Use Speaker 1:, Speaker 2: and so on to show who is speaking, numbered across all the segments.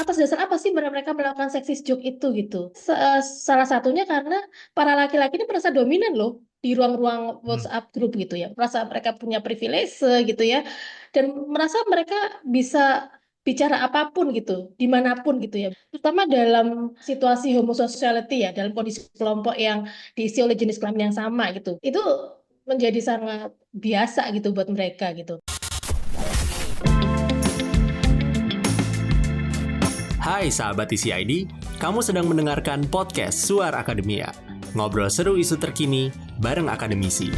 Speaker 1: atas dasar apa sih mereka melakukan sexist joke itu gitu. Salah satunya karena para laki-laki ini merasa dominan loh di ruang-ruang
Speaker 2: Hmm.
Speaker 1: WhatsApp grup gitu ya. Merasa mereka punya privilege gitu ya. Dan merasa mereka bisa bicara apapun gitu, dimanapun gitu ya. Terutama dalam situasi homosexuality ya, dalam kondisi kelompok yang diisi oleh jenis kelamin yang sama gitu. Itu menjadi sangat biasa gitu buat mereka gitu.
Speaker 3: Hai sahabat TCID, kamu sedang mendengarkan podcast Suar Akademia. Ngobrol seru isu terkini bareng akademisi.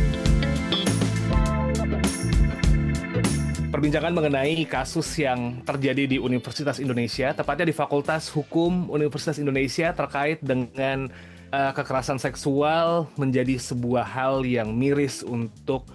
Speaker 2: Perbincangan mengenai kasus yang terjadi di Universitas Indonesia, tepatnya di Fakultas Hukum Universitas Indonesia terkait dengan kekerasan seksual menjadi sebuah hal yang miris untuk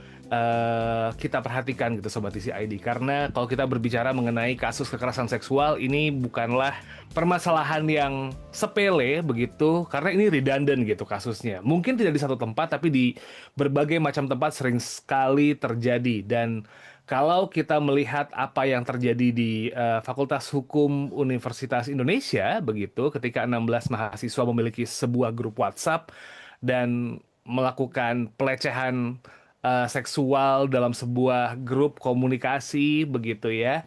Speaker 2: kita perhatikan gitu Sobat TCID. Karena kalau kita berbicara mengenai kasus kekerasan seksual, ini bukanlah permasalahan yang sepele begitu, karena ini redundant gitu kasusnya. Mungkin tidak di satu tempat, tapi di berbagai macam tempat sering sekali terjadi. Dan kalau kita melihat apa yang terjadi di Fakultas Hukum Universitas Indonesia begitu, ketika 16 mahasiswa memiliki sebuah grup WhatsApp dan melakukan pelecehan seksual dalam sebuah grup komunikasi begitu ya.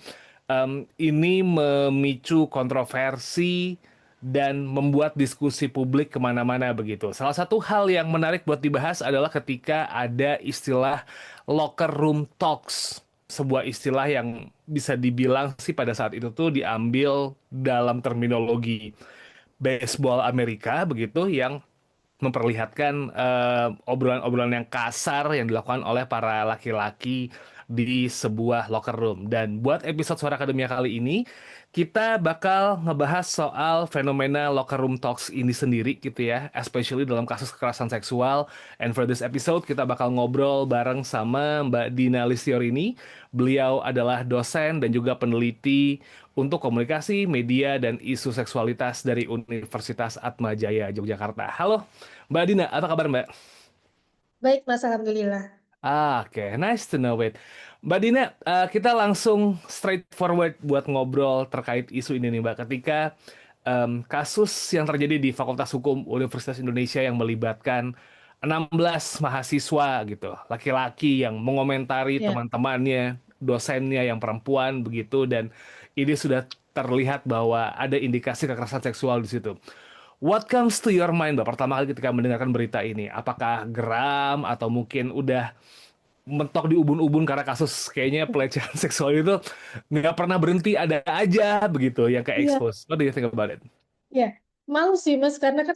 Speaker 2: Ini memicu kontroversi dan membuat diskusi publik kemana-mana begitu. Salah satu hal yang menarik buat dibahas adalah ketika ada istilah locker room talks. Sebuah istilah yang bisa dibilang sih pada saat itu tuh diambil dalam terminologi baseball Amerika begitu, yang memperlihatkan obrolan-obrolan yang kasar yang dilakukan oleh para laki-laki di sebuah locker room. Dan buat episode Suara Akademia kali ini, kita bakal ngebahas soal fenomena locker room talks ini sendiri gitu ya, especially dalam kasus kekerasan seksual. And for this episode, kita bakal ngobrol bareng sama Mbak Dina Listiorini. Beliau adalah dosen dan juga peneliti untuk komunikasi, media, dan isu seksualitas dari Universitas Atmajaya, Yogyakarta. Halo, Mbak Dina, apa kabar Mbak?
Speaker 1: Baik, Mas, Alhamdulillah.
Speaker 2: Oke, nice to know it. Mbak Dina, kita langsung straightforward buat ngobrol terkait isu ini nih Mbak. Ketika kasus yang terjadi di Fakultas Hukum Universitas Indonesia yang melibatkan 16 mahasiswa gitu, laki-laki yang mengomentari
Speaker 1: Ya.
Speaker 2: teman-temannya, dosennya yang perempuan begitu, dan ini sudah terlihat bahwa ada indikasi kekerasan seksual di situ. What comes to your mind, Mbak, pertama kali ketika mendengarkan berita ini? Apakah geram atau mungkin udah mentok di ubun-ubun karena kasus kayaknya pelecehan seksual itu nggak pernah berhenti, ada aja begitu yang kayak
Speaker 1: Iya,
Speaker 2: expose. What do you think about it?
Speaker 1: ya. Malu sih, Mas, karena kan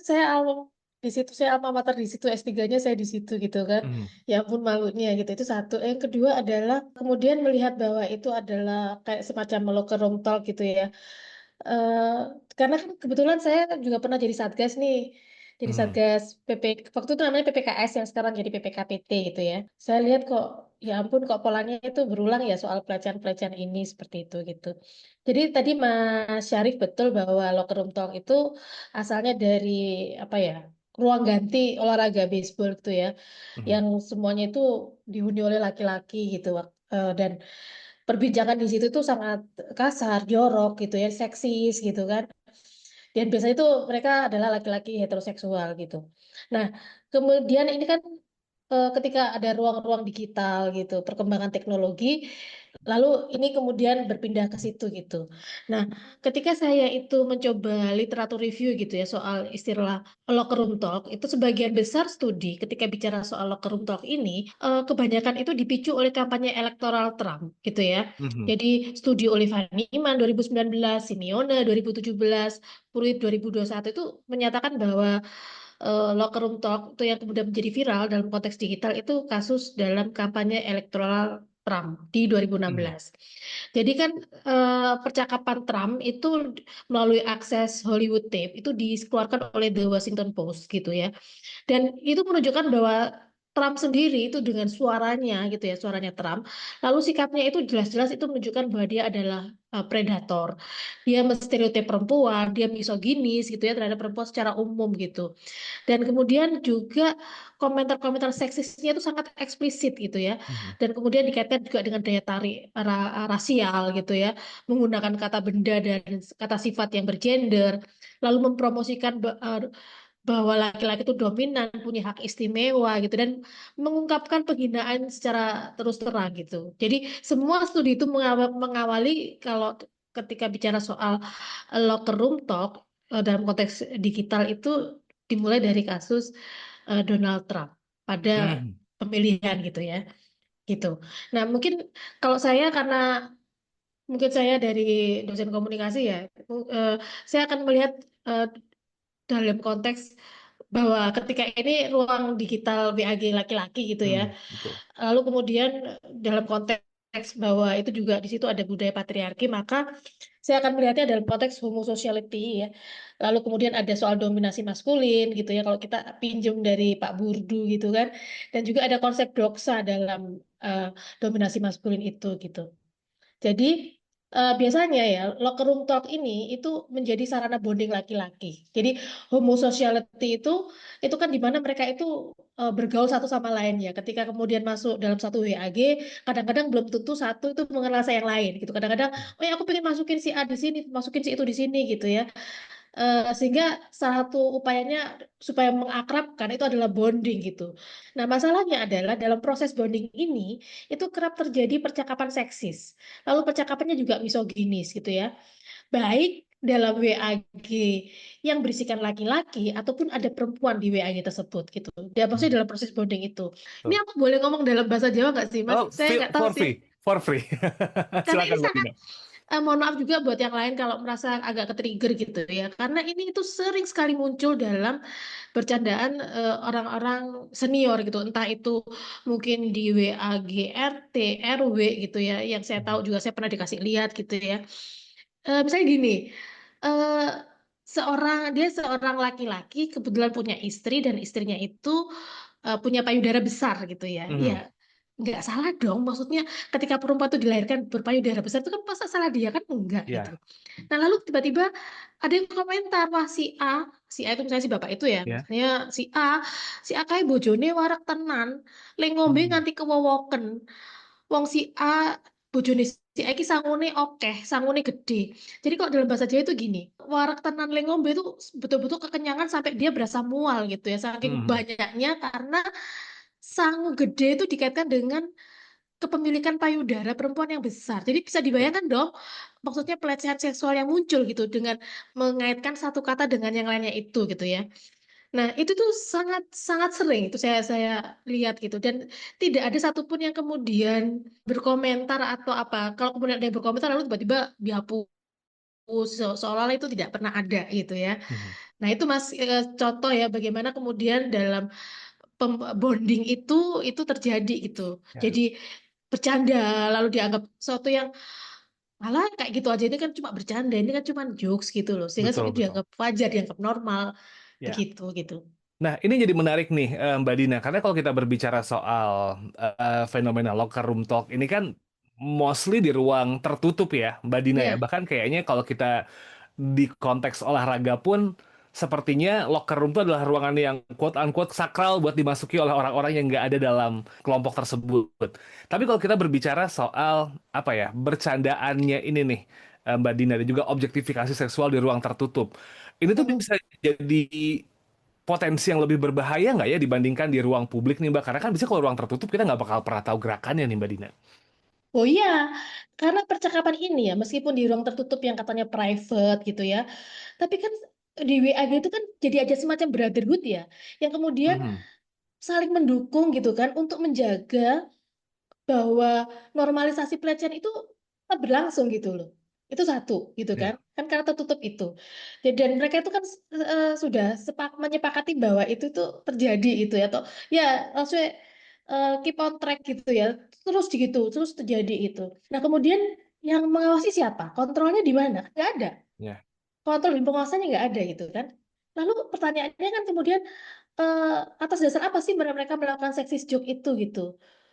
Speaker 1: di situ saya alma mater di situ, S3-nya saya di situ gitu kan.
Speaker 2: Hmm.
Speaker 1: Ya ampun malunya gitu. Itu satu. Yang kedua adalah kemudian melihat bahwa itu adalah kayak semacam locker room talk gitu ya. Eh, karena kan kebetulan saya juga pernah jadi satgas nih. Jadi
Speaker 2: Hmm.
Speaker 1: satgas waktu itu namanya PPKS yang sekarang jadi PPKPT gitu ya. Saya lihat kok, ya ampun kok polanya itu berulang ya soal pelecehan-pelecehan ini seperti itu gitu. Jadi tadi Mas Syarif betul bahwa locker room talk itu asalnya dari apa ya? Ruang ganti olahraga baseball gitu ya.
Speaker 2: Hmm.
Speaker 1: Yang semuanya itu dihuni oleh laki-laki gitu. Dan perbincangan di situ tuh sangat kasar, jorok gitu ya, seksis gitu kan. Dan biasanya itu mereka adalah laki-laki heteroseksual gitu. Nah, kemudian ini kan ketika ada ruang-ruang digital gitu, perkembangan teknologi, lalu ini kemudian berpindah ke situ gitu. Nah, ketika saya itu mencoba literatur review gitu ya soal istilah locker room talk, itu sebagian besar studi ketika bicara soal locker room talk ini, kebanyakan itu dipicu oleh kampanye elektoral Trump gitu ya.
Speaker 2: Hmm.
Speaker 1: Jadi studi Oliver Nieman 2019, Simeone 2017, Pruitt 2021 itu menyatakan bahwa locker room talk itu yang kemudian menjadi viral dalam konteks digital itu kasus dalam kampanye elektoral Trump di
Speaker 2: Hmm.
Speaker 1: 2016. Jadi kan percakapan Trump itu melalui akses Hollywood tape itu dikeluarkan oleh The Washington Post gitu ya. Dan itu menunjukkan bahwa Trump sendiri itu dengan suaranya gitu ya, suaranya Trump, lalu sikapnya itu jelas-jelas itu menunjukkan bahwa dia adalah predator. Dia menstereotip perempuan, dia misoginis gitu ya terhadap perempuan secara umum gitu. Dan kemudian juga komentar-komentar seksisnya itu sangat eksplisit gitu ya.
Speaker 2: Mhm.
Speaker 1: Dan kemudian dikaitkan juga dengan daya tarik rasial gitu ya, menggunakan kata benda dan kata sifat yang bergender, lalu mempromosikan bahwa laki-laki itu dominan, punya hak istimewa gitu, dan mengungkapkan penghinaan secara terus terang gitu. Jadi semua studi itu mengawali kalau ketika bicara soal locker room talk dalam konteks digital itu dimulai dari kasus Donald Trump pada
Speaker 2: Mhm.
Speaker 1: pemilihan gitu ya, gitu. Nah mungkin kalau saya karena mungkin saya dari dosen komunikasi ya, saya akan melihat eh, dalam konteks bahwa ketika ini ruang digital WAG laki-laki gitu ya.
Speaker 2: Mhm. Betul.
Speaker 1: Lalu kemudian dalam konteks bahwa itu juga di situ ada budaya patriarki, maka saya akan melihatnya dalam konteks homosociality ya. Lalu kemudian ada soal dominasi maskulin gitu ya kalau kita pinjam dari Pak Burdu gitu kan. Dan juga ada konsep doksa dalam dominasi maskulin itu gitu. Jadi biasanya ya locker room talk ini itu menjadi sarana bonding laki-laki. Jadi homosociality itu kan di mana mereka itu bergaul satu sama lain ya. Ketika kemudian masuk dalam satu WAG, kadang-kadang belum tentu satu itu mengenal saya yang lain gitu. Kadang-kadang, oh ya aku pengen masukin si A di sini, masukin si itu di sini gitu ya. Sehingga salah satu upayanya supaya mengakrabkan itu adalah bonding gitu. Nah, masalahnya adalah dalam proses bonding ini itu kerap terjadi percakapan seksis. Lalu percakapannya juga misoginis gitu ya. Baik dalam WAG yang berisikan laki-laki ataupun ada perempuan di WAG tersebut gitu. Dia maksudnya
Speaker 2: Mhm.
Speaker 1: dalam proses bonding itu. Ini
Speaker 2: Betul.
Speaker 1: aku boleh ngomong dalam bahasa Jawa nggak sih, Mas?
Speaker 2: Oh,
Speaker 1: Saya nggak tahu
Speaker 2: for
Speaker 1: sih.
Speaker 2: free, for free.
Speaker 1: Karena ini
Speaker 2: Silakan Mbak
Speaker 1: sangat
Speaker 2: Dina.
Speaker 1: mohon maaf juga buat yang lain kalau merasa agak ke-trigger gitu ya. Karena ini itu sering sekali muncul dalam bercandaan orang-orang senior gitu. Entah itu mungkin di WAG RT, RW gitu ya. Yang saya tahu
Speaker 2: Mhm.
Speaker 1: juga saya pernah dikasih lihat gitu ya. Misalnya gini, eh, dia seorang laki-laki kebetulan punya istri dan istrinya itu punya payudara besar gitu ya. Ya,
Speaker 2: Mhm.
Speaker 1: nggak salah dong. Maksudnya ketika perempuan itu dilahirkan berpayudara besar itu kan masa salah dia kan enggak gitu.
Speaker 2: Ya,
Speaker 1: Nah lalu tiba-tiba ada yang komentar wah si A itu misalnya si bapak itu ya,
Speaker 2: ya.
Speaker 1: misalnya si A kayak bojone warak tenan, le ngombe
Speaker 2: Mhm.
Speaker 1: nganti kewowoken. Wong si A bojone si A iki sangune akeh, sangune gede. Jadi kok dalam bahasa Jawa itu gini, warak tenan le ngombe itu betul-betul kekenyangan sampai dia berasa mual gitu ya, saking
Speaker 2: Mhm.
Speaker 1: banyaknya karena sangu gede itu dikaitkan dengan kepemilikan payudara perempuan yang besar. Jadi bisa
Speaker 2: Ya.
Speaker 1: dibayangkan dong, maksudnya pelecehan seksual yang muncul gitu dengan mengaitkan satu kata dengan yang lainnya itu gitu ya. Nah, itu tuh sangat sangat sering itu saya lihat gitu dan tidak ada satupun yang kemudian berkomentar atau apa. Kalau kemudian ada yang berkomentar lalu tiba-tiba dihapus seolah-olah itu tidak pernah ada gitu ya.
Speaker 2: Mhm.
Speaker 1: Nah, itu Mas contoh ya bagaimana kemudian dalam bonding itu terjadi gitu.
Speaker 2: Ya.
Speaker 1: Jadi bercanda lalu dianggap sesuatu yang malah kayak gitu aja ini kan cuma bercanda, ini kan cuma jokes gitu loh. Sehingga
Speaker 2: Betul, betul.
Speaker 1: dianggap wajar, dianggap normal
Speaker 2: Ya.
Speaker 1: begitu gitu.
Speaker 2: Nah, ini jadi menarik nih, Mbak Dina, karena kalau kita berbicara soal fenomena locker room talk, ini kan mostly di ruang tertutup ya, Mbak Dina ya.
Speaker 1: Iya.
Speaker 2: Bahkan kayaknya kalau kita di konteks olahraga pun, sepertinya locker room itu adalah ruangan yang quote-unquote sakral buat dimasuki oleh orang-orang yang nggak ada dalam kelompok tersebut. Tapi kalau kita berbicara soal, apa ya, bercandaannya ini nih, Mbak Dina, dan juga objektifikasi seksual di ruang tertutup. Ini tuh
Speaker 1: Mhm.
Speaker 2: bisa jadi potensi yang lebih berbahaya nggak ya dibandingkan di ruang publik nih Mbak? Karena kan bisa kalau ruang tertutup kita nggak bakal pernah tahu gerakannya nih Mbak Dina.
Speaker 1: Oh iya, karena percakapan ini ya, meskipun di ruang tertutup yang katanya private gitu ya, tapi kan di WA itu kan jadi ada semacam brotherhood ya, yang kemudian
Speaker 2: Mhm.
Speaker 1: saling mendukung gitu kan untuk menjaga bahwa normalisasi pelecehan itu tetap berlangsung gitu loh. Itu satu gitu kan.
Speaker 2: Ya,
Speaker 1: Kan karena tertutup itu. Dan mereka itu kan sudah menyepakati bahwa itu tuh terjadi itu ya atau ya maksudnya keep on track gitu ya. Terus gitu, terus terjadi itu. Nah, kemudian yang mengawasi siapa? Kontrolnya di mana? Nggak ada.
Speaker 2: ya.
Speaker 1: Kontrol dan pengawasannya nggak ada gitu kan. Lalu pertanyaannya kan kemudian atas dasar apa sih mereka melakukan sexist joke itu gitu?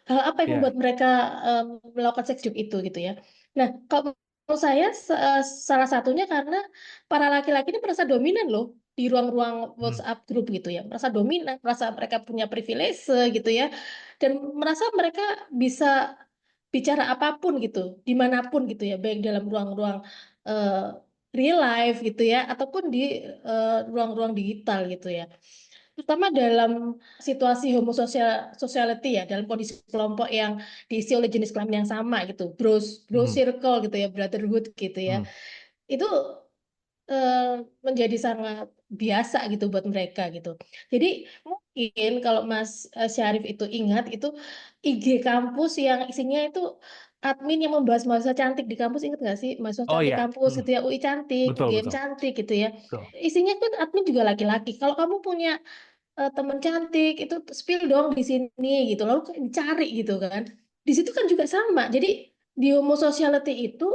Speaker 1: Hal apa yang
Speaker 2: Ya.
Speaker 1: membuat mereka melakukan sex joke itu gitu ya? Nah, kalau menurut saya salah satunya karena para laki-laki ini merasa dominan loh di ruang-ruang
Speaker 2: Hmm.
Speaker 1: WhatsApp grup gitu ya, merasa dominan, merasa mereka punya privilege gitu ya, dan merasa mereka bisa bicara apapun gitu, dimanapun gitu ya, baik dalam ruang-ruang eh, real life gitu ya, ataupun di ruang-ruang digital gitu ya. Terutama dalam situasi homosociality ya, dalam kondisi kelompok yang diisi oleh jenis kelamin yang sama gitu, bro
Speaker 2: Hmm.
Speaker 1: circle gitu ya, brotherhood gitu ya.
Speaker 2: Hmm.
Speaker 1: Itu menjadi sangat biasa gitu buat mereka gitu. Jadi mungkin kalau Mas Syarif itu ingat itu IG kampus yang isinya itu admin yang membahas mahasiswa cantik di kampus, ingat nggak sih mahasiswa
Speaker 2: Oh
Speaker 1: cantik
Speaker 2: ya.
Speaker 1: kampus
Speaker 2: Hmm.
Speaker 1: gitu ya, UI cantik,
Speaker 2: Betul,
Speaker 1: UGM
Speaker 2: betul,
Speaker 1: cantik gitu ya.
Speaker 2: betul.
Speaker 1: Isinya kan admin juga laki-laki. Kalau kamu punya teman cantik itu spill dong di sini gitu, lalu kayak dicari gitu kan, di situ kan juga sama. Jadi di homosociality itu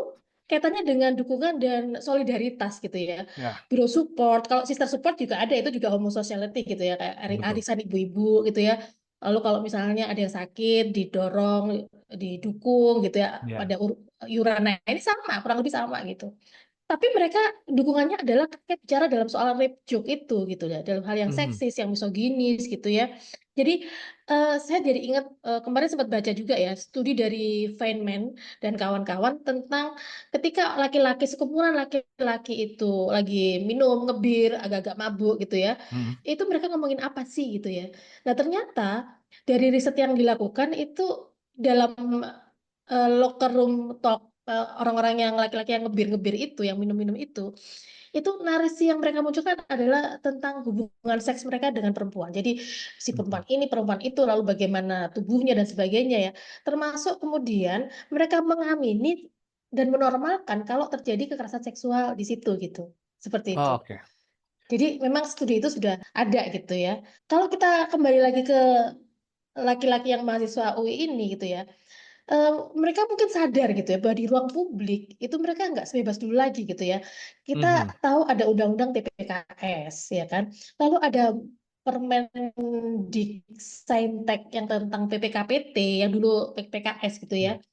Speaker 1: kaitannya dengan dukungan dan solidaritas gitu ya,
Speaker 2: Ya,
Speaker 1: biro support, kalau sister support juga ada, itu juga homosociality gitu ya, kayak
Speaker 2: betul.
Speaker 1: arisan ibu-ibu gitu ya. Lalu kalau misalnya ada yang sakit didorong, didukung gitu ya
Speaker 2: Ya.
Speaker 1: pada iuran. Nah, ini sama, kurang lebih sama gitu. Tapi mereka dukungannya adalah ketika bicara dalam soal rape joke itu gitu ya, dalam hal yang
Speaker 2: Mhm.
Speaker 1: seksis, yang misoginis gitu ya. Jadi saya jadi ingat kemarin sempat baca juga ya studi dari Feynman dan kawan-kawan tentang ketika laki-laki, sekumpulan laki-laki itu lagi minum, ngebir, agak-agak mabuk gitu ya,
Speaker 2: Mhm.
Speaker 1: itu mereka ngomongin apa sih gitu ya. Nah ternyata dari riset yang dilakukan itu dalam locker room talk, orang-orang yang laki-laki yang ngebir-ngebir yang minum-minum itu narasi yang mereka munculkan adalah tentang hubungan seks mereka dengan perempuan. Jadi si perempuan
Speaker 2: Mhm.
Speaker 1: ini, perempuan itu, lalu bagaimana tubuhnya dan sebagainya ya. Termasuk kemudian mereka mengamini dan menormalkan kalau terjadi kekerasan seksual di situ gitu. Seperti itu.
Speaker 2: Oh, oke.
Speaker 1: Jadi memang studi itu sudah ada gitu ya. Kalau kita kembali lagi ke laki-laki yang mahasiswa UI ini gitu ya, mereka mungkin sadar gitu ya bahwa di ruang publik itu mereka nggak sebebas dulu lagi gitu ya. Kita
Speaker 2: Mhm.
Speaker 1: tahu ada undang-undang TPKS ya kan, lalu ada Permendiksaintek yang tentang PPKPT yang dulu PPKS gitu ya,
Speaker 2: Ya.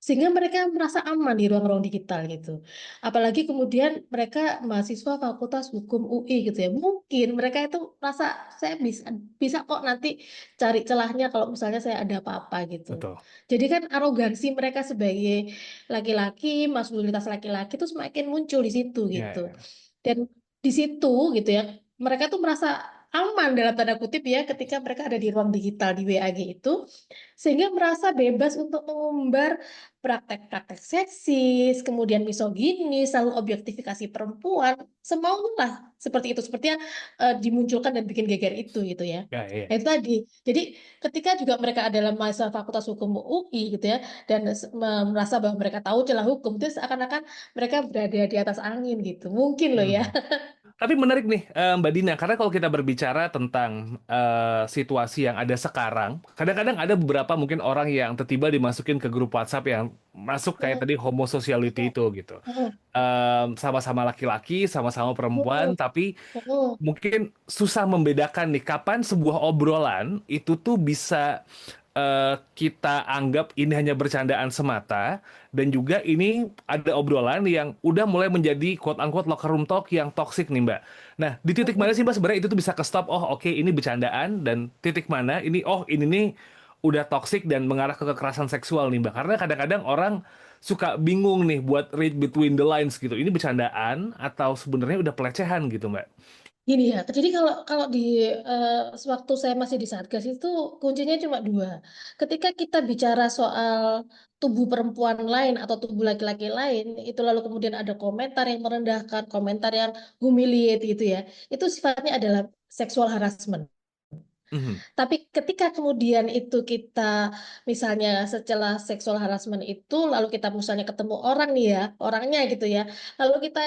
Speaker 1: sehingga mereka merasa aman di ruang-ruang digital gitu. Apalagi kemudian mereka mahasiswa Fakultas Hukum UI gitu ya. Mungkin mereka itu merasa saya bisa bisa kok nanti cari celahnya kalau misalnya saya ada apa-apa gitu.
Speaker 2: Betul.
Speaker 1: Jadi kan arogansi mereka sebagai laki-laki, maskulinitas laki-laki itu semakin muncul di situ
Speaker 2: Ya,
Speaker 1: gitu.
Speaker 2: ya, ya.
Speaker 1: Dan di situ gitu ya, mereka tuh merasa aman dalam tanda kutip ya ketika mereka ada di ruang digital di WAG itu, sehingga merasa bebas untuk mengumbar praktek-praktek seksis, kemudian misoginis, lalu objektifikasi perempuan, semaunya lah seperti itu, seperti yang dimunculkan dan bikin geger itu gitu ya.
Speaker 2: Ya, ya,
Speaker 1: Nah,
Speaker 2: ya.
Speaker 1: itu tadi. Jadi ketika juga mereka adalah mahasiswa Fakultas Hukum UI gitu ya, dan merasa bahwa mereka tahu celah hukum, itu seakan-akan mereka berada di atas angin gitu. Mungkin loh ya.
Speaker 2: Mhm. Tapi menarik nih, Mbak Dina, karena kalau kita berbicara tentang situasi yang ada sekarang, kadang-kadang ada beberapa mungkin orang yang tiba-tiba dimasukin ke grup WhatsApp yang masuk kayak tadi homosociality itu gitu. Sama-sama laki-laki, sama-sama perempuan, tapi mungkin susah membedakan nih kapan sebuah obrolan itu tuh bisa kita anggap ini hanya bercandaan semata dan juga ini ada obrolan yang udah mulai menjadi quote unquote locker room talk yang toxic nih Mbak. Nah, di titik mana sih Mbak sebenarnya itu tuh bisa ke stop? Oh, oke, ini bercandaan dan titik mana ini ini nih udah toxic dan mengarah ke kekerasan seksual nih Mbak. Karena kadang-kadang orang suka bingung nih buat read between the lines gitu. Ini bercandaan atau sebenarnya udah pelecehan gitu Mbak.
Speaker 1: Gini ya, jadi kalau kalau di sewaktu saya masih di Satgas itu kuncinya cuma dua. Ketika kita bicara soal tubuh perempuan lain atau tubuh laki-laki lain, itu lalu kemudian ada komentar yang merendahkan, komentar yang humiliate gitu ya, itu sifatnya adalah sexual harassment.
Speaker 2: Mhm.
Speaker 1: Tapi ketika kemudian itu kita misalnya setelah sexual harassment itu, lalu kita misalnya ketemu orang nih ya, orangnya gitu ya, lalu kita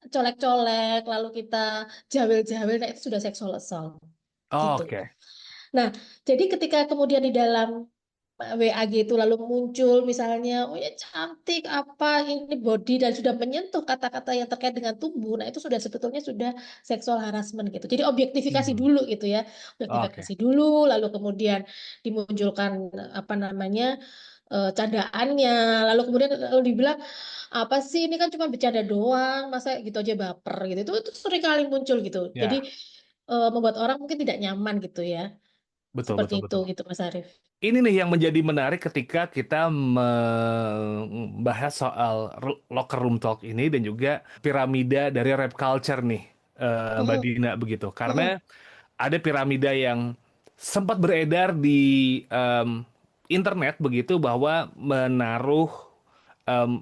Speaker 1: colek-colek, lalu kita jawil-jawil, nah itu sudah sexual assault
Speaker 2: Oh,
Speaker 1: gitu.
Speaker 2: oke.
Speaker 1: Nah, jadi ketika kemudian di dalam WAG itu lalu muncul misalnya, oh ya cantik apa ini body dan sudah menyentuh kata-kata yang terkait dengan tubuh, nah itu sudah sebetulnya sudah seksual harassment gitu. Jadi objektifikasi
Speaker 2: Hmm.
Speaker 1: dulu gitu ya,
Speaker 2: Oke.
Speaker 1: objektifikasi dulu, lalu kemudian dimunculkan apa namanya candaannya, lalu kemudian lalu dibilang apa sih ini kan cuma bercanda doang, masa gitu aja baper gitu. Itu sering kali muncul gitu. Jadi
Speaker 2: Ya,
Speaker 1: membuat orang mungkin tidak nyaman gitu ya,
Speaker 2: betul,
Speaker 1: seperti
Speaker 2: betul,
Speaker 1: itu
Speaker 2: betul.
Speaker 1: gitu Mas Arief.
Speaker 2: Ini nih yang menjadi menarik ketika kita membahas soal locker room talk ini dan juga piramida dari rap culture nih, Mbak
Speaker 1: Mhm,
Speaker 2: Dina begitu.
Speaker 1: mhm.
Speaker 2: Karena ada piramida yang sempat beredar di internet begitu bahwa menaruh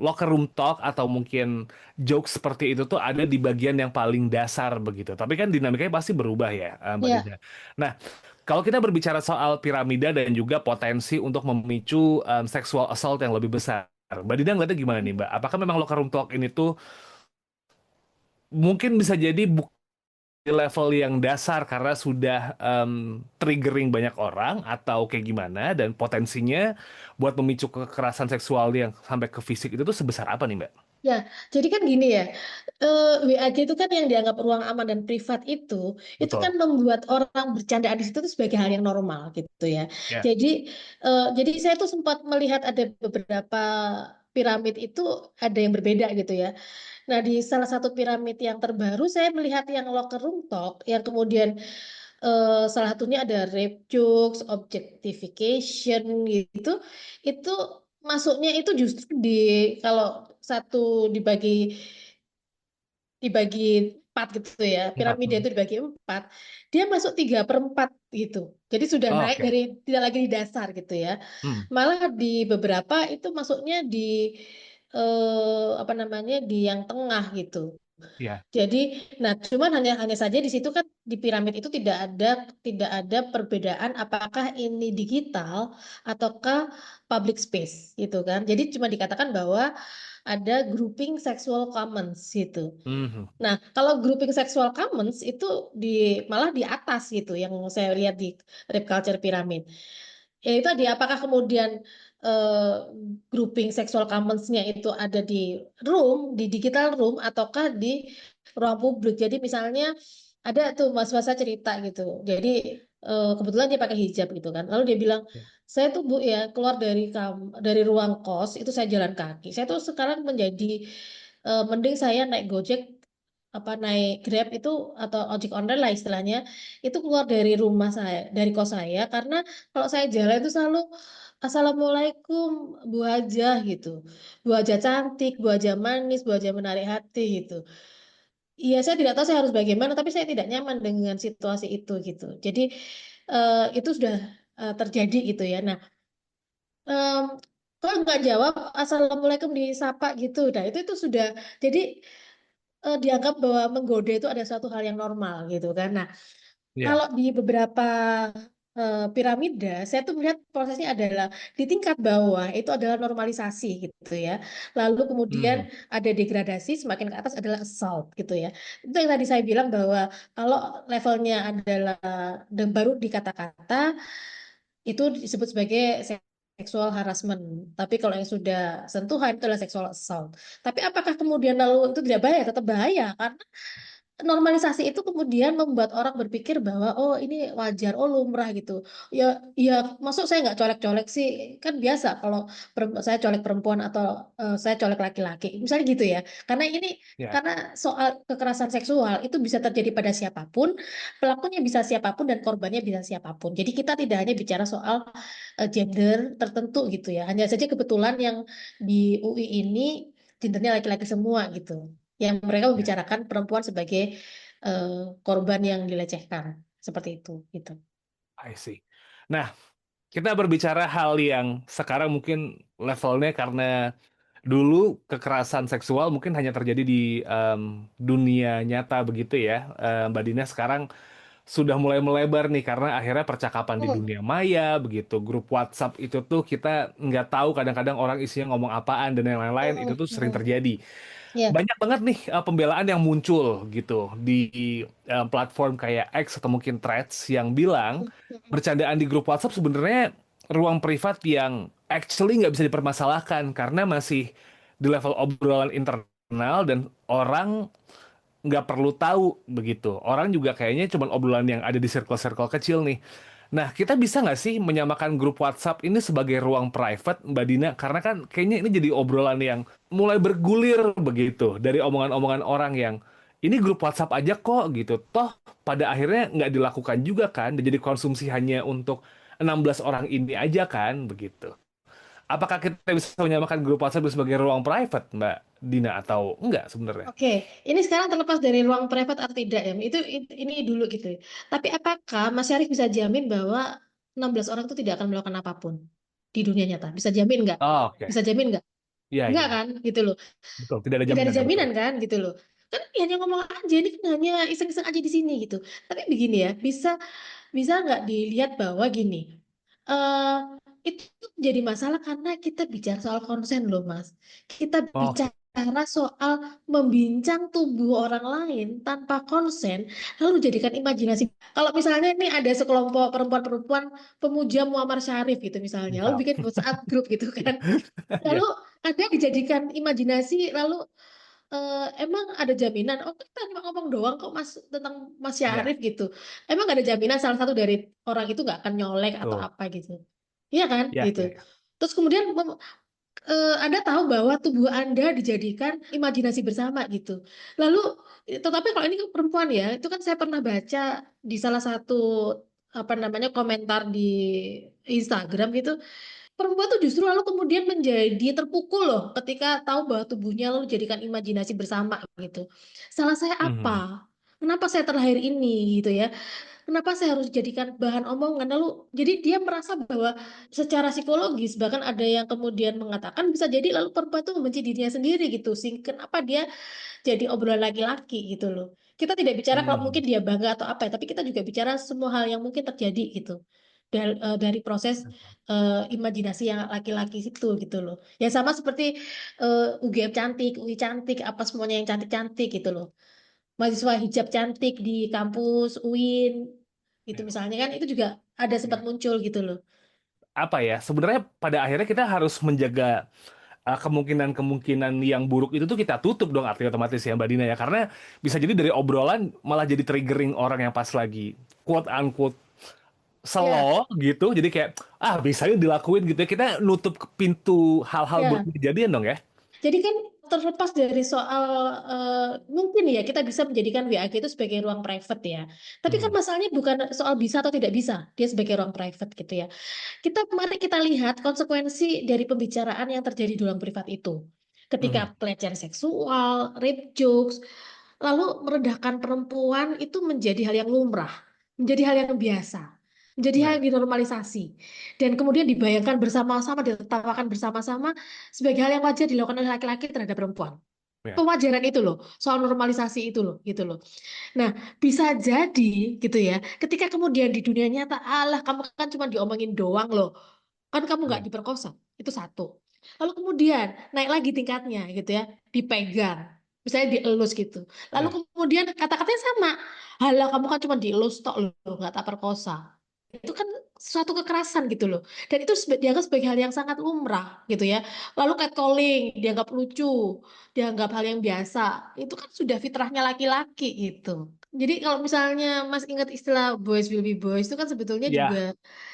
Speaker 2: locker room talk atau mungkin jokes seperti itu tuh ada di bagian yang paling dasar begitu. Tapi kan dinamikanya pasti berubah ya, Mbak
Speaker 1: Ya.
Speaker 2: Dina. Nah, kalau kita berbicara soal piramida dan juga potensi untuk memicu sexual assault yang lebih besar, Mbak Dina ngeliatnya gimana nih, Mbak? Apakah memang locker room talk ini tuh mungkin bisa jadi di level yang dasar karena sudah triggering banyak orang atau kayak gimana dan potensinya buat memicu kekerasan seksual yang sampai ke fisik itu tuh sebesar apa nih, Mbak?
Speaker 1: Ya, jadi kan gini ya, WAG itu kan yang dianggap ruang aman dan privat itu kan
Speaker 2: Betul.
Speaker 1: membuat orang bercandaan di situ tuh sebagai hal yang normal gitu ya.
Speaker 2: Ya.
Speaker 1: Jadi saya tuh sempat melihat ada beberapa piramid itu ada yang berbeda gitu ya. Nah, di salah satu piramid yang terbaru saya melihat yang locker room talk, yang kemudian salah satunya ada rape jokes, objectification gitu, itu masuknya itu justru di kalau satu dibagi dibagi empat gitu ya,
Speaker 2: Empat.
Speaker 1: piramida itu dibagi empat, dia masuk 3/4 gitu. Jadi sudah naik
Speaker 2: Oke.
Speaker 1: dari tidak lagi di dasar gitu ya.
Speaker 2: Hmm.
Speaker 1: Malah di beberapa itu masuknya di apa namanya di yang tengah gitu.
Speaker 2: Ya.
Speaker 1: Jadi, nah cuman hanya hanya saja di situ kan di piramid itu tidak ada perbedaan apakah ini digital ataukah public space gitu kan. Jadi cuma dikatakan bahwa ada grouping sexual commons gitu.
Speaker 2: Mhm.
Speaker 1: Nah, kalau grouping sexual commons itu malah di atas gitu yang saya lihat di rape culture pyramid. Ya itu tadi apakah kemudian eh, grouping sexual commons-nya itu ada di di digital room ataukah di ruang publik. Jadi misalnya ada tuh mas-masa cerita gitu. Jadi kebetulan dia pakai hijab gitu kan. Lalu dia bilang,
Speaker 2: Ya.
Speaker 1: saya tuh Bu ya keluar dari ruang kos itu saya jalan kaki. Saya tuh sekarang menjadi mending saya naik Gojek apa naik Grab itu atau ojek online lah istilahnya itu keluar dari rumah saya dari kos saya karena kalau saya jalan itu selalu Assalamualaikum Bu Hajah gitu Bu Hajah cantik Bu Hajah manis Bu Hajah menarik hati gitu. Iya, saya tidak tahu saya harus bagaimana, tapi saya tidak nyaman dengan situasi itu gitu. Jadi itu sudah terjadi gitu ya. Nah, em, kalau nggak jawab Assalamualaikum disapa gitu, nah itu sudah jadi dianggap bahwa menggoda itu ada suatu hal yang normal gitu kan. Nah,
Speaker 2: Ya.
Speaker 1: kalau di beberapa piramida, saya tuh melihat prosesnya adalah di tingkat bawah itu adalah normalisasi gitu ya. Lalu kemudian
Speaker 2: Mhm.
Speaker 1: ada degradasi, semakin ke atas adalah assault gitu ya. Itu yang tadi saya bilang bahwa kalau levelnya adalah dan baru di kata-kata itu disebut sebagai seksual harassment. Tapi kalau yang sudah sentuhan itu adalah seksual assault. Tapi apakah kemudian lalu itu tidak bahaya? Tetap bahaya karena normalisasi itu kemudian membuat orang berpikir bahwa oh ini wajar, oh lumrah gitu. Ya, ya, masuk saya nggak colek-colek sih, kan biasa kalau saya colek perempuan atau saya colek laki-laki, misalnya gitu ya. Karena ini
Speaker 2: Ya.
Speaker 1: karena soal kekerasan seksual itu bisa terjadi pada siapapun, pelakunya bisa siapapun dan korbannya bisa siapapun. Jadi kita tidak hanya bicara soal gender tertentu gitu ya. Hanya saja kebetulan yang di UI ini gendernya laki-laki semua gitu yang mereka
Speaker 2: Ya.
Speaker 1: membicarakan perempuan sebagai eh, korban yang dilecehkan seperti itu gitu.
Speaker 2: I see. Nah, kita berbicara hal yang sekarang mungkin levelnya karena dulu kekerasan seksual mungkin hanya terjadi di dunia nyata begitu ya, Mbak Dina. Sekarang sudah mulai melebar nih karena akhirnya percakapan di
Speaker 1: Hmm.
Speaker 2: dunia maya begitu. Grup WhatsApp itu tuh kita nggak tahu kadang-kadang orang isinya ngomong apaan dan yang lain-lain itu
Speaker 1: Hmm.
Speaker 2: tuh sering
Speaker 1: Hmm.
Speaker 2: terjadi.
Speaker 1: Ya.
Speaker 2: Banyak banget nih pembelaan yang muncul gitu di platform kayak X atau mungkin Threads yang bilang
Speaker 1: Hmm.
Speaker 2: bercandaan di grup WhatsApp sebenarnya ruang privat yang actually nggak bisa dipermasalahkan karena masih di level obrolan internal dan orang nggak perlu tahu begitu. Orang juga kayaknya cuma obrolan yang ada di circle-circle kecil nih. Nah, kita bisa nggak sih menyamakan grup WhatsApp ini sebagai ruang private, Mbak Dina? Karena kan kayaknya ini jadi obrolan yang mulai bergulir begitu dari omongan-omongan orang yang ini grup WhatsApp aja kok gitu. Toh pada akhirnya nggak dilakukan juga kan, dan jadi konsumsi hanya untuk 16 orang ini aja kan begitu. Apakah kita bisa menyamakan grup WhatsApp sebagai ruang private, Mbak Dina, atau enggak sebenarnya?
Speaker 1: Oke, ini sekarang terlepas dari ruang privat atau tidak ya, ini dulu gitu ya. Tapi apakah Mas Syarif bisa jamin bahwa 16 orang itu tidak akan melakukan apapun di dunia nyata? Bisa jamin nggak?
Speaker 2: Oh, oke.
Speaker 1: Bisa jamin nggak?
Speaker 2: Iya,
Speaker 1: Enggak
Speaker 2: iya.
Speaker 1: kan, gitu loh.
Speaker 2: Betul, tidak ada
Speaker 1: Tidak ada
Speaker 2: jaminan ya, betul.
Speaker 1: jaminan kan, gitu loh. Kan hanya ngomong aja, ini kan hanya iseng-iseng aja di sini gitu. Tapi begini ya, bisa bisa nggak dilihat bahwa gini, eh itu jadi masalah karena kita bicara soal konsen loh Mas. Kita
Speaker 2: Oke.
Speaker 1: bicara soal membincang tubuh orang lain tanpa konsen, lalu jadikan imajinasi. Kalau misalnya ini ada sekelompok perempuan-perempuan pemuja Muammar Syarif gitu misalnya, lalu
Speaker 2: Siap.
Speaker 1: bikin WhatsApp grup gitu kan.
Speaker 2: Iya.
Speaker 1: Lalu ada dijadikan imajinasi, lalu emang ada jaminan, oh kita cuma ngomong doang kok Mas tentang Mas
Speaker 2: Iya,
Speaker 1: Syarif gitu. Emang gak ada jaminan salah satu dari orang itu nggak akan nyolek atau
Speaker 2: betul.
Speaker 1: apa gitu. Iya kan?
Speaker 2: Iya,
Speaker 1: Gitu.
Speaker 2: iya, iya.
Speaker 1: Terus kemudian Anda tahu bahwa tubuh Anda dijadikan imajinasi bersama gitu. Lalu, tetapi kalau ini kan perempuan ya, itu kan saya pernah baca di salah satu apa namanya komentar di Instagram gitu. Perempuan tuh justru lalu kemudian menjadi terpukul loh ketika tahu bahwa tubuhnya lalu jadikan imajinasi bersama gitu. Salah saya
Speaker 2: Mhm.
Speaker 1: apa? Kenapa saya terlahir ini gitu ya? Kenapa saya harus jadikan bahan omongan? Lalu jadi dia merasa bahwa secara psikologis bahkan ada yang kemudian mengatakan bisa jadi lalu perempuan itu membenci dirinya sendiri gitu. Sehingga kenapa dia jadi obrolan laki-laki gitu loh. Kita tidak bicara kalau
Speaker 2: Hmm.
Speaker 1: mungkin dia bangga atau apa ya, tapi kita juga bicara semua hal yang mungkin terjadi gitu. Dari proses imajinasi yang laki-laki itu gitu loh. Ya sama seperti UGM cantik, UI cantik, apa semuanya yang cantik-cantik gitu loh. Mahasiswa hijab cantik di kampus UIN gitu
Speaker 2: Ya,
Speaker 1: misalnya kan itu juga ada sempat
Speaker 2: ya.
Speaker 1: muncul gitu loh.
Speaker 2: Apa ya? Sebenarnya pada akhirnya kita harus menjaga kemungkinan-kemungkinan yang buruk itu tuh kita tutup dong artinya otomatis ya Mbak Dina ya. Karena bisa jadi dari obrolan malah jadi triggering orang yang pas lagi quote unquote
Speaker 1: Ya,
Speaker 2: slow gitu. Jadi kayak bisanya dilakuin gitu ya. Kita nutup pintu hal-hal buruk
Speaker 1: ya.
Speaker 2: kejadian dong ya.
Speaker 1: Jadi kan terlepas dari soal mungkin ya kita bisa menjadikan WAG itu sebagai ruang private ya. Tapi kan
Speaker 2: Mhm.
Speaker 1: masalahnya bukan soal bisa atau tidak bisa dia sebagai ruang private gitu ya. Mari kita lihat konsekuensi dari pembicaraan yang terjadi di ruang privat itu.
Speaker 2: Mhm.
Speaker 1: Ketika pelecehan seksual, rape jokes, lalu merendahkan perempuan itu menjadi hal yang lumrah, menjadi hal yang biasa, menjadi hal
Speaker 2: Nah,
Speaker 1: yang dinormalisasi. Dan kemudian dibayangkan bersama-sama, ditertawakan bersama-sama sebagai hal yang wajar dilakukan oleh laki-laki terhadap perempuan.
Speaker 2: ya.
Speaker 1: Kewajaran itu loh, soal normalisasi itu loh, gitu loh. Nah, bisa jadi gitu ya, ketika kemudian di dunia nyata, alah kamu kan cuma diomongin doang loh, kan kamu nggak
Speaker 2: Ya.
Speaker 1: diperkosa, itu satu. Lalu kemudian naik lagi tingkatnya gitu ya, dipegang, misalnya dielus gitu. Lalu
Speaker 2: Ya.
Speaker 1: kemudian kata-katanya sama, alah kamu kan cuma dielus tok loh, nggak tak perkosa. Itu kan suatu kekerasan gitu loh. Dan itu dianggap sebagai hal yang sangat lumrah gitu ya. Lalu catcalling dianggap lucu, dianggap hal yang biasa. Itu kan sudah fitrahnya laki-laki gitu. Jadi kalau misalnya Mas ingat istilah boys will be boys itu kan sebetulnya
Speaker 2: Ya.
Speaker 1: juga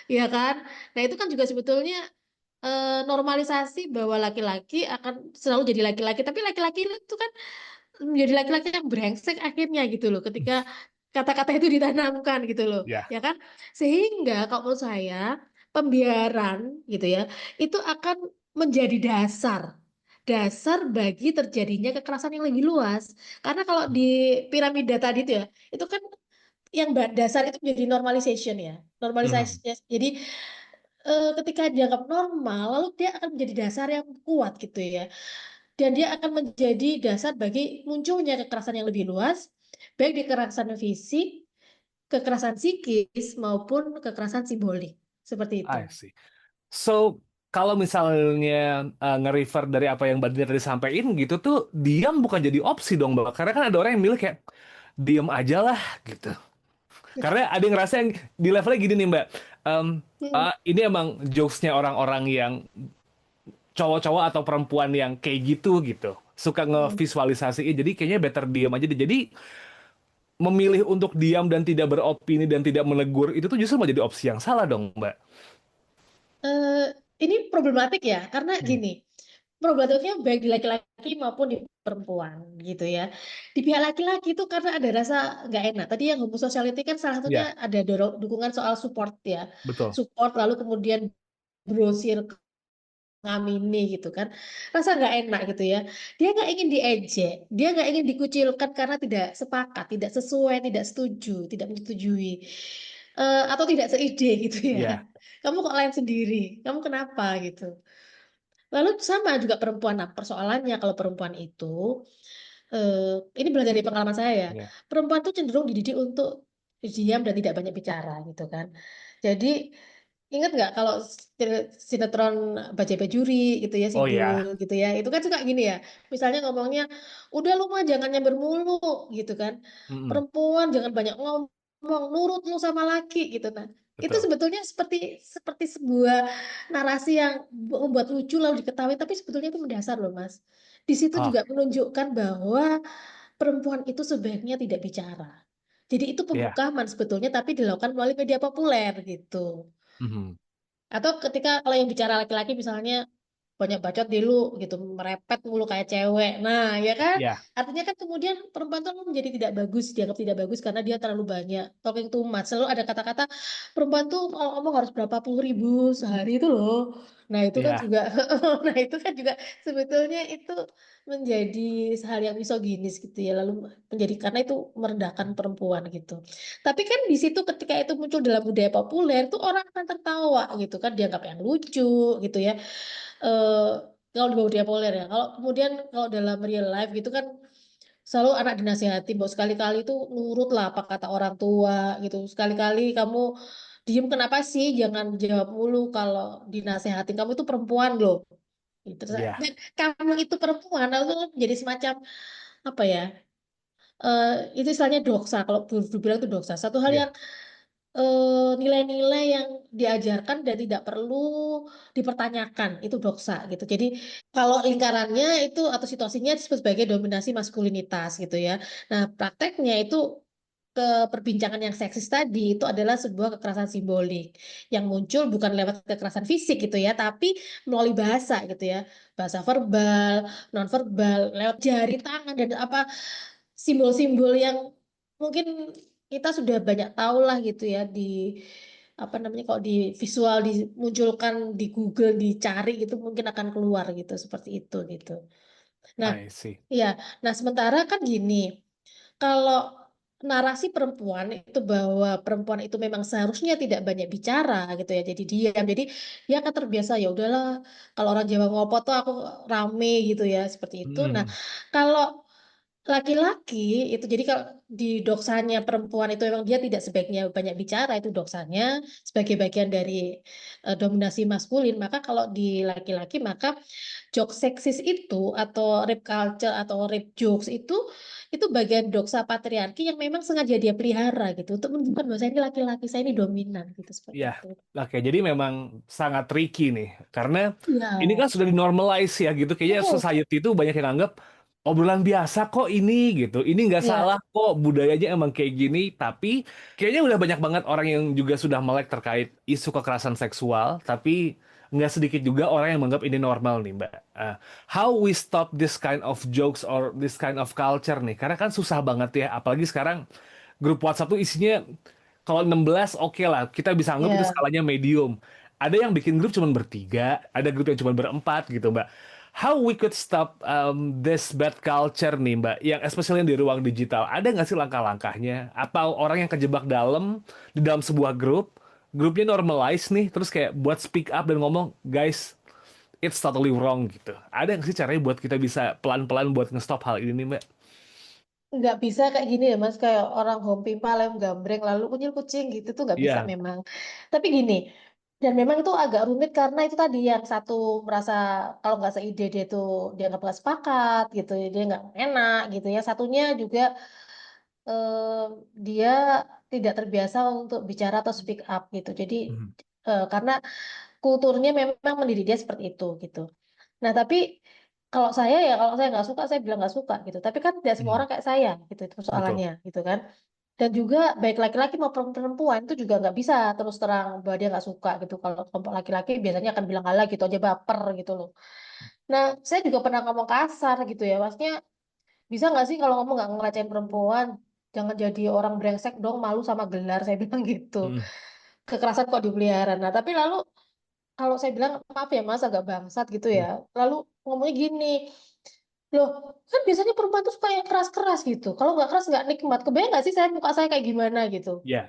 Speaker 1: ya kan. Nah, itu kan juga sebetulnya normalisasi bahwa laki-laki akan selalu jadi laki-laki, tapi laki-laki itu kan menjadi laki-laki yang brengsek akhirnya gitu loh ketika kata-kata itu ditanamkan gitu loh
Speaker 2: Ya.
Speaker 1: ya kan, sehingga kalau menurut saya pembiaran gitu ya itu akan menjadi dasar dasar bagi terjadinya kekerasan yang lebih luas karena kalau di piramida tadi itu ya itu kan yang dasar itu menjadi normalization ya, normalisasi
Speaker 2: Mhm.
Speaker 1: jadi ketika dianggap normal lalu dia akan menjadi dasar yang kuat gitu ya. Dan dia akan menjadi dasar bagi munculnya kekerasan yang lebih luas, baik di kekerasan fisik, kekerasan psikis, maupun kekerasan simbolik. Seperti itu.
Speaker 2: I see. So, kalau misalnya nge-refer dari apa yang Mbak Dina tadi sampaikan gitu tuh, diam bukan jadi opsi dong, Mbak. Karena kan ada orang yang milih kayak, diam aja lah gitu. Karena ada yang ngerasa yang di levelnya gini nih Mbak. Em,
Speaker 1: Hmm,
Speaker 2: ini emang jokesnya orang-orang yang cowok-cowok atau perempuan yang kayak gitu gitu. Suka
Speaker 1: hmm.
Speaker 2: ngevisualisasiin. Jadi kayaknya better diam aja deh. Jadi memilih untuk diam dan tidak beropini dan tidak menegur itu tuh justru menjadi opsi yang salah dong Mbak.
Speaker 1: Eh, ini problematik ya, karena
Speaker 2: Hmm.
Speaker 1: gini, problematiknya baik di laki-laki maupun di perempuan gitu ya. Di pihak laki-laki itu karena ada rasa nggak enak. Tadi yang homosexuality kan salah satunya
Speaker 2: Ya,
Speaker 1: ada dukungan soal support ya,
Speaker 2: betul.
Speaker 1: support lalu kemudian brosir ngamini gitu kan, rasa nggak enak gitu ya. Dia nggak ingin diejek, dia nggak ingin dikucilkan karena tidak sepakat, tidak sesuai, tidak setuju, tidak menyetujui, atau tidak seide gitu ya.
Speaker 2: Ya,
Speaker 1: Kamu kok lain sendiri, kamu kenapa gitu. Lalu sama juga perempuan. Nah, persoalannya kalau perempuan itu, ini belajar dari pengalaman saya ya,
Speaker 2: ya.
Speaker 1: perempuan tuh cenderung dididik untuk diam dan tidak banyak bicara gitu kan. Jadi ingat nggak kalau sinetron Bajai Bajuri gitu ya,
Speaker 2: Oh
Speaker 1: Sidul
Speaker 2: ya.
Speaker 1: gitu ya, itu kan suka gini ya. Misalnya ngomongnya, udah lu mah jangan nyamber mulu gitu kan.
Speaker 2: Mm-mm,
Speaker 1: Perempuan jangan banyak ngomong, nurut lu sama laki gitu. Nah, itu
Speaker 2: betul.
Speaker 1: sebetulnya seperti seperti sebuah narasi yang membuat lucu lalu diketahui, tapi sebetulnya itu mendasar loh Mas. Di situ
Speaker 2: Oh,
Speaker 1: juga menunjukkan bahwa perempuan itu sebaiknya tidak bicara. Jadi itu
Speaker 2: ya.
Speaker 1: pembungkaman sebetulnya, tapi dilakukan melalui media populer gitu.
Speaker 2: Mhm.
Speaker 1: Atau ketika kalau yang bicara laki-laki misalnya banyak bacot di lu gitu, merepet mulu kayak cewek. Nah, ya kan?
Speaker 2: Ya,
Speaker 1: Artinya kan kemudian perempuan tuh menjadi tidak bagus, dianggap tidak bagus karena dia terlalu banyak talking too much. Selalu ada kata-kata perempuan tuh kalau ngomong harus berapa puluh ribu sehari itu loh. Nah, itu kan
Speaker 2: ya.
Speaker 1: juga nah, itu kan juga sebetulnya itu menjadi hal yang misoginis gitu ya. Lalu menjadi karena itu merendahkan perempuan gitu. Tapi kan di situ ketika itu muncul dalam budaya populer tuh orang akan tertawa gitu kan, dianggap yang lucu gitu ya. eh Kalau di budaya populer ya. Kalau kemudian kalau dalam real life gitu kan selalu anak dinasihati bahwa sekali-kali itu nurut lah apa kata orang tua gitu. Sekali-kali kamu diem kenapa sih? Jangan jawab mulu kalau dinasehatin. Kamu itu perempuan loh. Gitu.
Speaker 2: Ya.
Speaker 1: Dan kamu itu perempuan lalu jadi semacam apa ya? eh itu istilahnya doksa. Kalau dulu bilang itu doksa. Satu hal yang
Speaker 2: Ya.
Speaker 1: nilai-nilai yang diajarkan dan tidak perlu dipertanyakan itu doksa gitu. Jadi kalau lingkarannya itu atau situasinya disebut sebagai dominasi maskulinitas gitu ya. Nah, prakteknya itu ke perbincangan yang seksis tadi itu adalah sebuah kekerasan simbolik yang muncul bukan lewat kekerasan fisik gitu ya, tapi melalui bahasa gitu ya. Bahasa verbal, non verbal, lewat jari tangan dan apa simbol-simbol yang mungkin kita sudah banyak tahu lah gitu ya di apa namanya kalau di visual dimunculkan di Google dicari gitu mungkin akan keluar gitu seperti itu gitu. Nah,
Speaker 2: I see.
Speaker 1: ya, nah sementara kan gini, kalau narasi perempuan itu bahwa perempuan itu memang seharusnya tidak banyak bicara gitu ya, jadi diam, jadi dia akan terbiasa ya udahlah kalau orang Jawa ngopo tuh aku rame gitu ya seperti itu. Nah,
Speaker 2: Mhm.
Speaker 1: kalau laki-laki itu jadi kalau di doksanya perempuan itu memang dia tidak sebaiknya banyak bicara itu doksanya sebagai bagian dari dominasi maskulin, maka kalau di laki-laki maka joke seksis itu atau rape culture atau rape jokes itu bagian doksa patriarki yang memang sengaja dia pelihara gitu untuk menunjukkan bahwa saya ini laki-laki, saya ini dominan gitu seperti
Speaker 2: Ya,
Speaker 1: itu.
Speaker 2: oke. Jadi memang sangat tricky nih, karena ini
Speaker 1: Ya.
Speaker 2: kan sudah dinormalize ya gitu. Kayaknya
Speaker 1: Oh,
Speaker 2: society itu banyak yang anggap obrolan biasa kok ini gitu. Ini nggak
Speaker 1: ya.
Speaker 2: salah kok, budayanya emang kayak gini. Tapi kayaknya udah banyak banget orang yang juga sudah melek terkait isu kekerasan seksual. Tapi nggak sedikit juga orang yang menganggap ini normal nih, Mbak. How we stop this kind of jokes or this kind of culture nih? Karena kan susah banget ya, apalagi sekarang grup WhatsApp tuh isinya kalau 16 oke lah, kita bisa anggap itu
Speaker 1: Ya.
Speaker 2: skalanya medium. Ada yang bikin grup cuma bertiga, ada grup yang cuma berempat gitu, Mbak. How we could stop this bad culture nih, Mbak, yang especially di ruang digital. Ada nggak sih langkah-langkahnya? Atau orang yang kejebak di dalam sebuah grup, grupnya normalize nih, terus kayak buat speak up dan ngomong, guys, it's totally wrong gitu. Ada nggak sih caranya buat kita bisa pelan-pelan buat nge-stop hal ini nih, Mbak?
Speaker 1: Nggak bisa kayak gini ya Mas, kayak orang hompimpa lem gambreng lalu kunyil kucing gitu tuh nggak bisa
Speaker 2: Iya.
Speaker 1: memang. Tapi gini, dan memang itu agak rumit karena itu tadi yang satu merasa kalau nggak seide dia tuh dia nggak sepakat gitu, dia nggak enak gitu ya. Satunya juga eh, dia tidak terbiasa untuk bicara atau speak up gitu. Jadi
Speaker 2: Mhm.
Speaker 1: karena kulturnya memang mendidik dia seperti itu gitu. Nah, tapi kalau saya nggak suka, saya bilang nggak suka gitu. Tapi kan tidak semua
Speaker 2: Mhm.
Speaker 1: orang kayak saya gitu, itu
Speaker 2: Betul.
Speaker 1: persoalannya gitu kan. Dan juga baik laki-laki maupun perempuan itu juga nggak bisa terus terang bahwa dia nggak suka gitu. Kalau kelompok laki-laki biasanya akan bilang alah gitu aja baper gitu loh. Nah, saya juga pernah ngomong kasar gitu ya. Maksudnya bisa nggak sih kalau ngomong nggak ngelecehin perempuan? Jangan jadi orang brengsek dong, malu sama gelar. Saya bilang gitu.
Speaker 2: Mhm.
Speaker 1: Kekerasan kok dipelihara. Nah, tapi lalu kalau saya bilang maaf ya mas agak bangsat gitu ya.
Speaker 2: Mhm.
Speaker 1: Lalu ngomongnya gini, loh kan biasanya perempuan tuh suka yang keras-keras gitu. Kalau nggak keras nggak nikmat. Kebayang nggak sih saya muka saya kayak gimana gitu?
Speaker 2: Ya.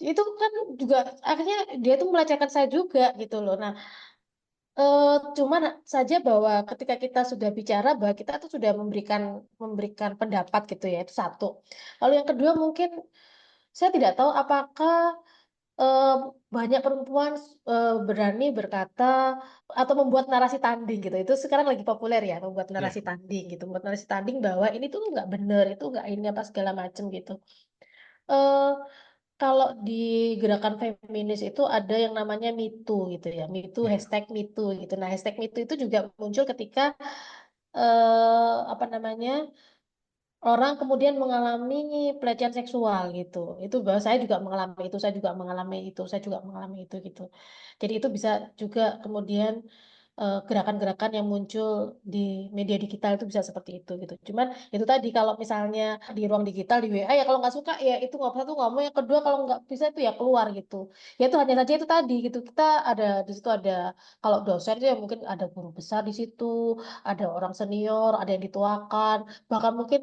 Speaker 1: Itu kan juga akhirnya dia tuh melecehkan saya juga gitu loh. Nah, cuman saja bahwa ketika kita sudah bicara bahwa kita tuh sudah memberikan memberikan pendapat gitu ya itu satu. Lalu yang kedua mungkin saya tidak tahu apakah eh, banyak perempuan berani berkata atau membuat narasi tanding gitu. Itu sekarang lagi populer ya, membuat
Speaker 2: Ya.
Speaker 1: narasi tanding gitu. Membuat narasi tanding bahwa ini tuh nggak bener, itu nggak ini apa segala macem gitu. Eh Kalau di gerakan feminis itu ada yang namanya Me Too gitu ya. Me Too,
Speaker 2: Ya.
Speaker 1: hashtag Me Too gitu. Nah, hashtag Me Too itu juga muncul ketika apa namanya? Orang kemudian mengalami pelecehan seksual gitu. Itu bahwa saya juga mengalami itu, saya juga mengalami itu, saya juga mengalami itu gitu. Jadi itu bisa juga kemudian gerakan-gerakan yang muncul di media digital itu bisa seperti itu gitu. Cuman itu tadi kalau misalnya di ruang digital di WA ya kalau nggak suka ya itu nggak satu ngomong, yang kedua kalau nggak bisa itu ya keluar gitu. Ya itu hanya saja itu tadi gitu. Kita ada di situ ada kalau dosen itu ya mungkin ada guru besar di situ, ada orang senior, ada yang dituakan, bahkan mungkin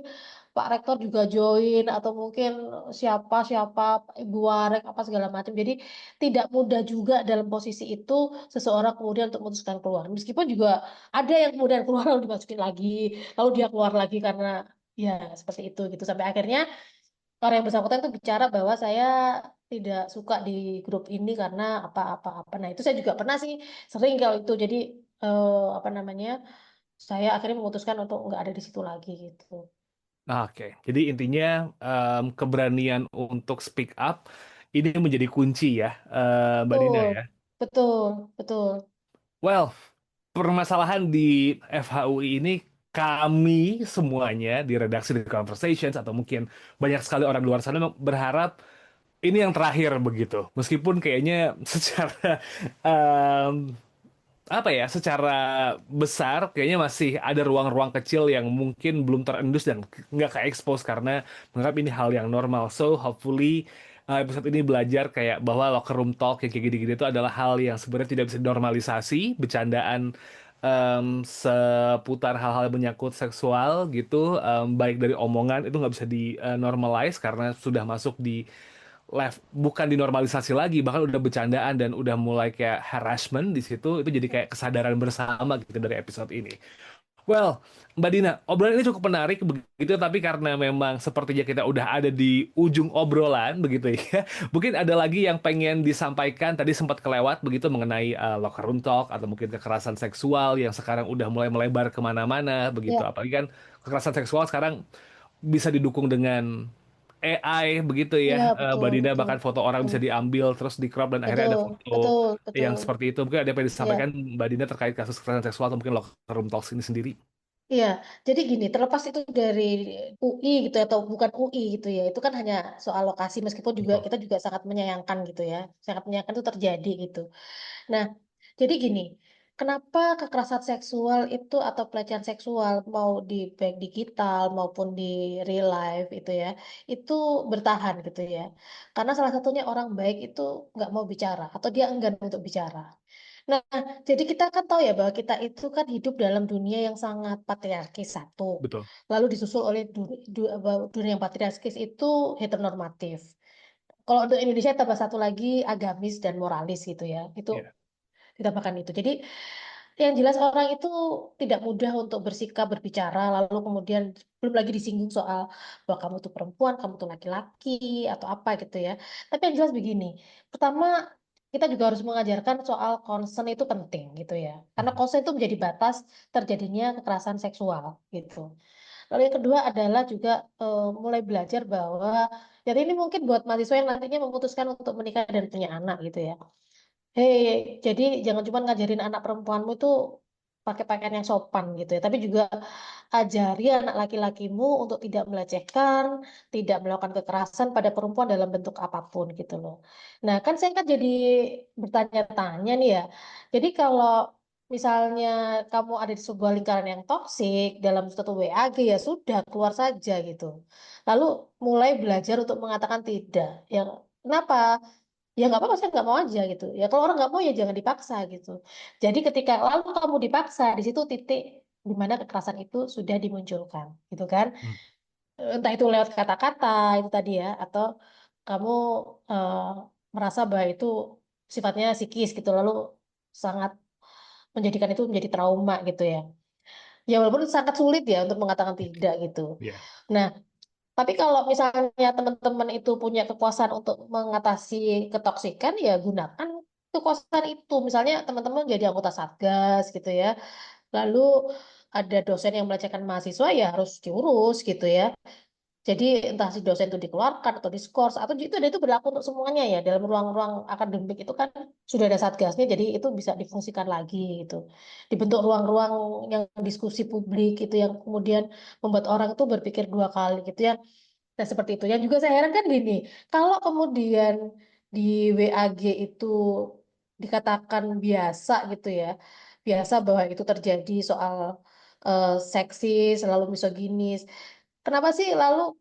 Speaker 1: Pak Rektor juga join atau mungkin siapa-siapa Ibu Warek apa segala macam. Jadi tidak mudah juga dalam posisi itu seseorang kemudian untuk memutuskan keluar. Meskipun juga ada yang kemudian keluar lalu dimasukin lagi, lalu dia keluar lagi karena ya seperti itu gitu. Sampai akhirnya orang yang bersangkutan itu bicara bahwa saya tidak suka di grup ini karena apa-apa-apa. Nah itu saya juga pernah sih sering kalau itu. Jadi apa namanya? Saya akhirnya memutuskan untuk nggak ada di situ lagi gitu.
Speaker 2: Oke, jadi intinya keberanian untuk speak up ini menjadi kunci ya, Mbak Dina
Speaker 1: Betul,
Speaker 2: ya.
Speaker 1: betul, betul.
Speaker 2: Well, permasalahan di FHUI ini kami semuanya di redaksi di Conversations atau mungkin banyak sekali orang di luar sana berharap ini yang terakhir begitu. Meskipun kayaknya secara apa ya, secara besar kayaknya masih ada ruang-ruang kecil yang mungkin belum terendus dan nggak ke-expose karena menganggap ini hal yang normal. So hopefully episode ini belajar kayak bahwa locker room talk yang kayak gini-gini itu adalah hal yang sebenarnya tidak bisa dinormalisasi, bercandaan seputar hal-hal yang menyangkut seksual gitu, baik dari omongan itu nggak bisa di normalize karena sudah masuk di bukan dinormalisasi lagi, bahkan udah bercandaan dan udah mulai kayak harassment di situ. Itu jadi kayak kesadaran bersama gitu dari episode ini. Well, Mbak Dina, obrolan ini cukup menarik begitu, tapi karena memang sepertinya kita udah ada di ujung obrolan begitu ya. Mungkin ada lagi yang pengen disampaikan, tadi sempat kelewat begitu mengenai locker room talk atau mungkin kekerasan seksual yang sekarang udah mulai melebar kemana-mana begitu.
Speaker 1: Ya,
Speaker 2: Apalagi kan kekerasan seksual sekarang bisa didukung dengan AI begitu ya,
Speaker 1: iya betul,
Speaker 2: Mbak Dina,
Speaker 1: betul,
Speaker 2: bahkan foto orang
Speaker 1: betul,
Speaker 2: bisa diambil terus di crop dan akhirnya ada
Speaker 1: betul,
Speaker 2: foto
Speaker 1: betul,
Speaker 2: yang
Speaker 1: betul.
Speaker 2: seperti itu. Mungkin ada yang pengen
Speaker 1: Iya,
Speaker 2: disampaikan Mbak Dina terkait kasus kekerasan seksual atau mungkin locker room talks ini sendiri.
Speaker 1: iya. Jadi gini, terlepas itu dari UI gitu ya, atau bukan UI gitu ya, itu kan hanya soal lokasi. Meskipun juga
Speaker 2: Betul.
Speaker 1: kita juga sangat menyayangkan gitu ya, sangat menyayangkan itu terjadi gitu. Nah, jadi gini, kenapa kekerasan seksual itu atau pelecehan seksual mau di baik digital maupun di real life itu ya, itu bertahan gitu ya. Karena salah satunya orang baik itu nggak mau bicara atau dia enggan untuk bicara. Nah, jadi kita kan tahu ya bahwa kita itu kan hidup dalam dunia yang sangat patriarkis satu.
Speaker 2: Betul.
Speaker 1: Lalu disusul oleh dunia yang patriarkis itu heteronormatif. Kalau untuk Indonesia tambah satu lagi agamis dan moralis gitu ya. Itu
Speaker 2: Iya.
Speaker 1: ditambahkan itu. Jadi yang jelas orang itu tidak mudah untuk bersikap, berbicara, lalu kemudian belum lagi disinggung soal bahwa kamu tuh perempuan, kamu tuh laki-laki, atau apa gitu ya. Tapi yang jelas begini, pertama kita juga harus mengajarkan soal concern itu penting gitu ya. Karena
Speaker 2: Mhm.
Speaker 1: concern itu menjadi batas terjadinya kekerasan seksual gitu. Lalu yang kedua adalah juga mulai belajar bahwa, jadi ini mungkin buat mahasiswa yang nantinya memutuskan untuk menikah dan punya anak gitu ya. Hei, jadi jangan cuma ngajarin anak perempuanmu itu pakai pakaian yang sopan gitu ya, tapi juga ajari anak laki-lakimu untuk tidak melecehkan, tidak melakukan kekerasan pada perempuan dalam bentuk apapun gitu loh. Nah, kan saya kan jadi bertanya-tanya nih ya. Jadi kalau misalnya kamu ada di sebuah lingkaran yang toksik dalam suatu WAG, ya sudah keluar saja gitu. Lalu mulai belajar untuk mengatakan tidak. Ya, kenapa? Ya nggak apa-apa, saya nggak mau aja gitu. Ya kalau orang nggak mau ya jangan dipaksa gitu. Jadi ketika lalu kamu dipaksa, di situ titik di mana kekerasan itu sudah dimunculkan, gitu kan?
Speaker 2: Hmm.
Speaker 1: Entah itu lewat kata-kata itu tadi ya, atau kamu eh, merasa bahwa itu sifatnya psikis gitu, lalu sangat menjadikan itu menjadi trauma gitu ya. Ya walaupun sangat sulit ya untuk mengatakan tidak gitu.
Speaker 2: Ya.
Speaker 1: Nah, tapi kalau misalnya teman-teman itu punya kekuasaan untuk mengatasi ketoksikan, ya gunakan kekuasaan itu. Misalnya teman-teman jadi anggota Satgas gitu ya. Lalu ada dosen yang melecehkan mahasiswa, ya harus diurus gitu ya. Jadi entah si dosen itu dikeluarkan atau diskors atau itu berlaku untuk semuanya ya, dalam ruang-ruang akademik itu kan sudah ada satgasnya, jadi itu bisa difungsikan lagi gitu. Dibentuk ruang-ruang yang diskusi publik itu yang kemudian membuat orang itu berpikir dua kali gitu ya. Nah, seperti itu. Yang juga saya heran kan gini, kalau kemudian di WAG itu dikatakan biasa gitu ya, biasa bahwa itu terjadi soal seksis, lalu misoginis. Kenapa sih lalu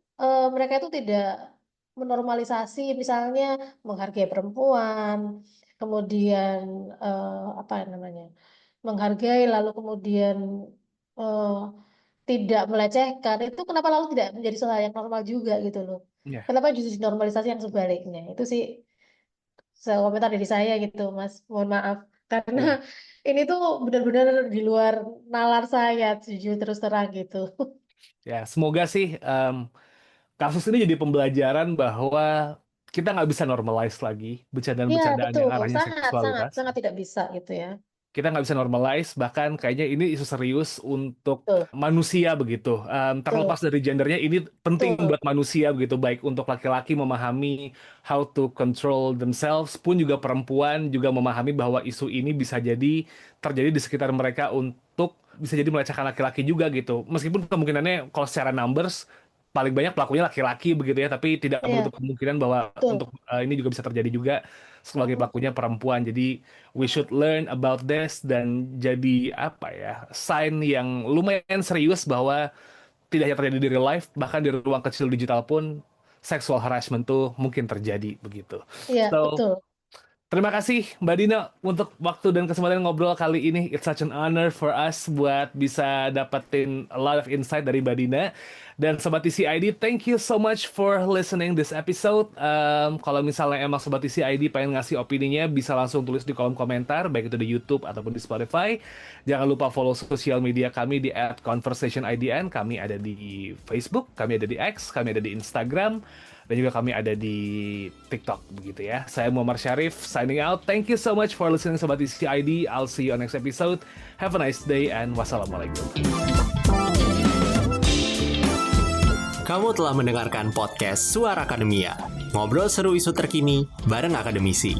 Speaker 1: mereka itu tidak menormalisasi misalnya menghargai perempuan, kemudian apa namanya, menghargai lalu kemudian eh, tidak melecehkan, itu kenapa lalu tidak menjadi hal yang normal juga gitu loh.
Speaker 2: Ya.
Speaker 1: Kenapa justru dinormalisasi yang sebaliknya? Itu sih komentar dari saya gitu, Mas. Mohon maaf. Karena
Speaker 2: Ya.
Speaker 1: ini tuh benar-benar di luar nalar saya, jujur terus terang gitu.
Speaker 2: Ya, semoga sih kasus ini jadi pembelajaran bahwa kita nggak bisa normalize lagi
Speaker 1: Iya,
Speaker 2: bercandaan-bercandaan
Speaker 1: betul.
Speaker 2: yang arahnya
Speaker 1: Sangat, sangat,
Speaker 2: seksualitas.
Speaker 1: sangat tidak bisa gitu ya.
Speaker 2: Kita nggak bisa normalize, bahkan kayaknya ini isu serius untuk
Speaker 1: Betul,
Speaker 2: manusia begitu.
Speaker 1: betul,
Speaker 2: Terlepas dari gendernya, ini penting
Speaker 1: betul.
Speaker 2: buat manusia begitu, baik untuk laki-laki memahami how to control themselves, pun juga perempuan juga memahami bahwa isu ini bisa jadi terjadi di sekitar mereka untuk bisa jadi melecehkan laki-laki juga gitu. Meskipun kemungkinannya kalau secara numbers paling banyak pelakunya laki-laki begitu ya, tapi tidak
Speaker 1: Iya,
Speaker 2: menutup kemungkinan bahwa
Speaker 1: betul.
Speaker 2: untuk ini juga bisa terjadi juga sebagai
Speaker 1: Mm,
Speaker 2: pelakunya perempuan. Jadi we should learn about this dan jadi apa ya, sign yang lumayan serius bahwa tidak hanya terjadi di real life, bahkan di ruang kecil digital pun sexual harassment tuh mungkin terjadi begitu.
Speaker 1: Iya,
Speaker 2: So,
Speaker 1: betul.
Speaker 2: terima kasih Mbak Dina untuk waktu dan kesempatan ngobrol kali ini. It's such an honor for us buat bisa dapetin a lot of insight dari Mbak Dina. Dan Sobat TCID, thank you so much for listening this episode. Kalau misalnya emang Sobat TCID pengen ngasih opininya, bisa langsung tulis di kolom komentar, baik itu di YouTube ataupun di Spotify. Jangan lupa follow sosial media kami di @conversationidn. Kami ada di Facebook, kami ada di X, kami ada di Instagram, dan juga kami ada di TikTok begitu ya. Saya Muhammad Syarif signing out. Thank you so much for listening Sobat TCID. I'll see you on next episode. Have a nice day and wassalamualaikum.
Speaker 3: Kamu telah mendengarkan podcast Suara Akademia. Ngobrol seru isu terkini bareng akademisi.